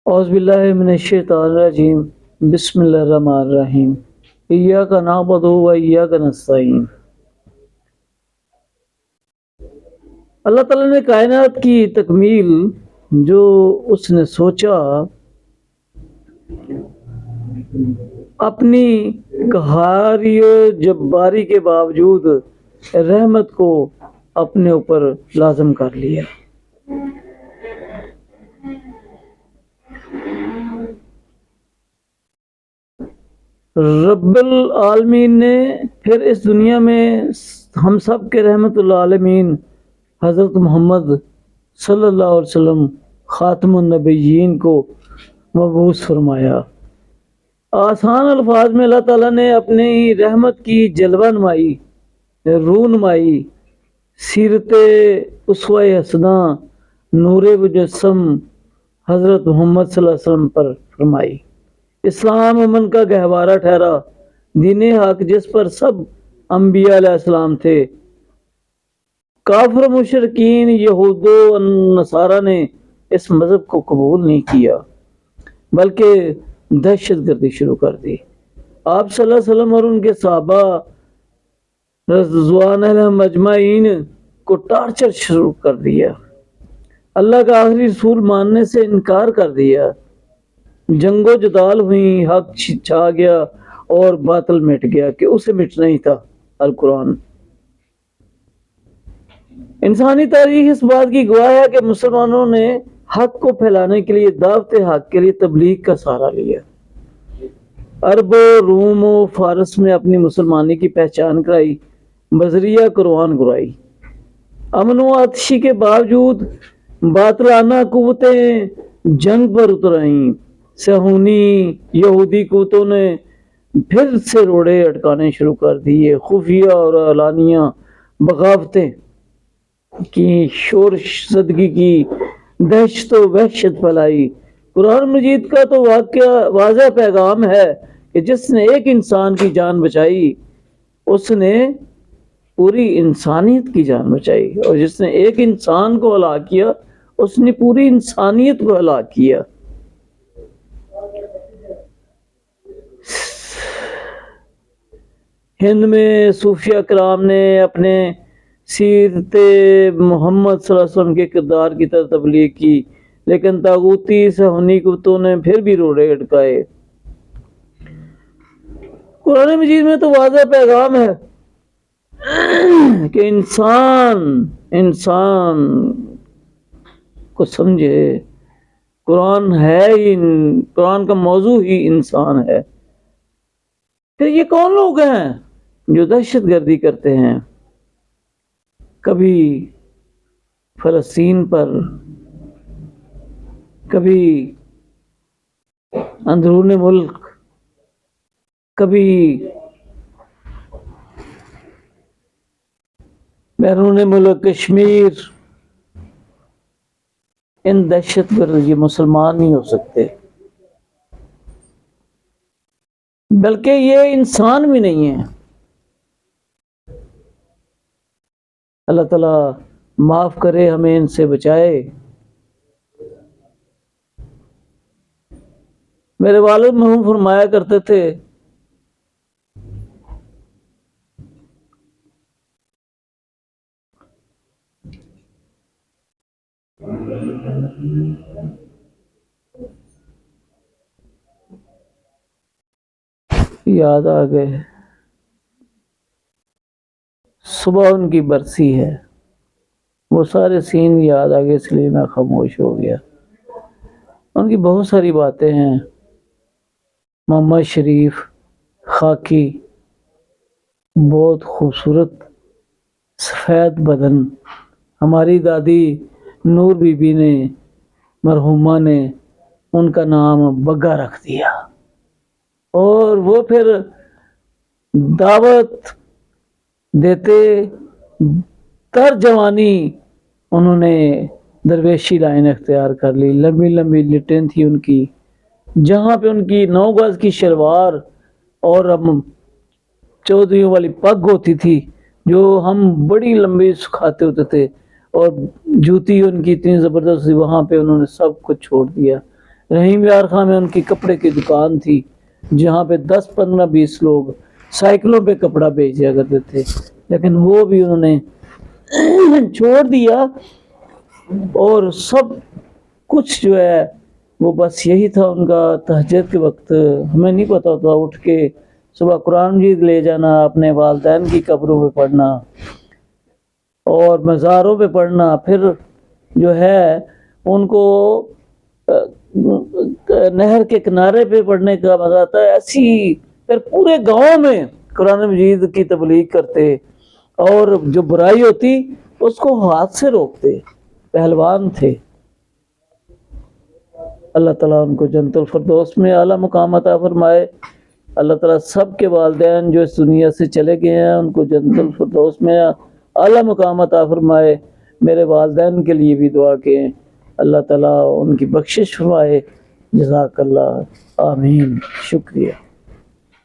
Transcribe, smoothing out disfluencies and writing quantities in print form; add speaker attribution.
Speaker 1: اعوذ باللہ من الشیطان الرجیم بسم اللہ الرحمن الرحیم ایاک نعبد و ایاک نستعین۔ اللہ تعالیٰ نے کائنات کی تکمیل جو اس نے سوچا اپنی قہاری و جباری کے باوجود رحمت کو اپنے اوپر لازم کر لیا۔ رب العالمین نے پھر اس دنیا میں ہم سب کے رحمت العالمین حضرت محمد صلی اللہ علیہ وسلم خاتم النبیین کو مبعوث فرمایا۔ آسان الفاظ میں اللہ تعالیٰ نے اپنی رحمت کی جلوہ نمائی، رونمائی، سیرت اسوہ حسنہ، نور مجسم حضرت محمد صلی اللہ علیہ وسلم پر فرمائی۔ اسلام امن کا گہوارہ ٹھہرا، دین حق جس پر سب انبیاء علیہ السلام تھے۔ کافر مشرکین یہود و نصارہ نے اس مذہب کو قبول نہیں کیا بلکہ دہشت گردی شروع کر دی۔ آپ صلی اللہ علیہ وسلم اور ان کے صحابہ رضوان علیہم اجمعین کو ٹارچر شروع کر دیا، اللہ کا آخری رسول ماننے سے انکار کر دیا، جنگ و جدال ہوئی، حق چھا گیا اور باطل مٹ گیا کہ اسے مٹنا ہی تھا، القرآن۔ انسانی تاریخ اس بات کی گواہ ہے کہ مسلمانوں نے حق کو پھیلانے کے لیے دعوت حق کے لیے تبلیغ کا سہارا لیا۔ عرب و روم و فارس میں اپنی مسلمانی کی پہچان کرائی، بذریعہ قرآن گرائی۔ امن و آتشی کے باوجود باطلانہ قوتیں جنگ پر اتر آئیں۔ صہیونی یہودی قوتوں نے پھر سے روڑے اٹکانے شروع کر دیے، خفیہ اور اعلانیہ بغاوتیں کی، شور زدگی کی، دہشت و وحشت پھیلائی۔ قرآن مجید کا تو واضح پیغام ہے کہ جس نے ایک انسان کی جان بچائی اس نے پوری انسانیت کی جان بچائی، اور جس نے ایک انسان کو ہلاک کیا اس نے پوری انسانیت کو ہلاک کیا۔ ہند میں صوفیہ کرام نے اپنے سیرت محمد صلی اللہ علیہ وسلم کے کردار کی طرف تبلیغ کی، لیکن طاغوتی صہیونی قوتوں نے پھر بھی روڑے اٹکائے۔ قرآن مجید میں تو واضح پیغام ہے کہ انسان کو سمجھے، قرآن کا موضوع ہی انسان ہے۔ پھر یہ کون لوگ ہیں جو دہشت گردی کرتے ہیں؟ کبھی فلسطین پر، کبھی اندرون ملک، کبھی بیرون ملک کشمیر۔ ان دہشت گرد یہ مسلمان نہیں ہو سکتے، بلکہ یہ انسان بھی نہیں ہے۔ اللہ تعالیٰ معاف کرے، ہمیں ان سے بچائے۔ میرے والد مرحوم فرمایا کرتے تھے یاد آ گئے، صبح ان کی برسی ہے، وہ سارے سین یاد آ گئے، اس لیے میں خاموش ہو گیا۔ ان کی بہت ساری باتیں ہیں، محمد شریف خاکی، بہت خوبصورت سفید بدن۔ ہماری دادی نور بی بی نے، مرحومہ نے، ان کا نام بگا رکھ دیا، اور وہ پھر دعوت دیتے تر جوانی انہوں نے درویشی لائن اختیار کر لی۔ لمبی لمبی لٹیں تھی ان کی، جہاں پہ ان کی 9 گز کی شلوار اور چودھریوں والی پگ ہوتی تھی جو ہم بڑی لمبی سکھاتے ہوتے تھے، اور جوتی ان کی اتنی زبردست تھی، وہاں پہ انہوں نے سب کچھ چھوڑ دیا، رحیم یار خان میں ان کی کپڑے کی دکان تھی جہاں پہ 10 15 20 لوگ سائیکلوں پہ کپڑا بیچا کرتے تھے، لیکن وہ بھی انہوں نے چھوڑ دیا، اور سب کچھ جو ہے وہ بس یہی تھا ان کا۔ تہجد کے وقت ہمیں نہیں پتا تھا، اٹھ کے صبح قرآن مجید لے جانا، اپنے والدین کی قبروں پہ پڑھنا اور مزاروں پہ پڑھنا، پھر جو ہے ان کو نہر کے کنارے پہ پڑھنے کا مزہ آتا ہے، ایسی پھر پورے گاؤں میں قرآن مجید کی تبلیغ کرتے، اور جو برائی ہوتی اس کو ہاتھ سے روکتے، پہلوان تھے۔ اللہ تعالیٰ ان کو جنت الفردوس میں اعلیٰ مقام عطا فرمائے۔ اللہ تعالیٰ سب کے والدین جو اس دنیا سے چلے گئے ہیں ان کو جنت الفردوس میں اعلیٰ مقام عطا فرمائے۔ میرے والدین کے لیے بھی دعا کریں، اللہ تعالیٰ ان کی بخشش فرمائے۔ جزاک اللہ، آمین، شکریہ۔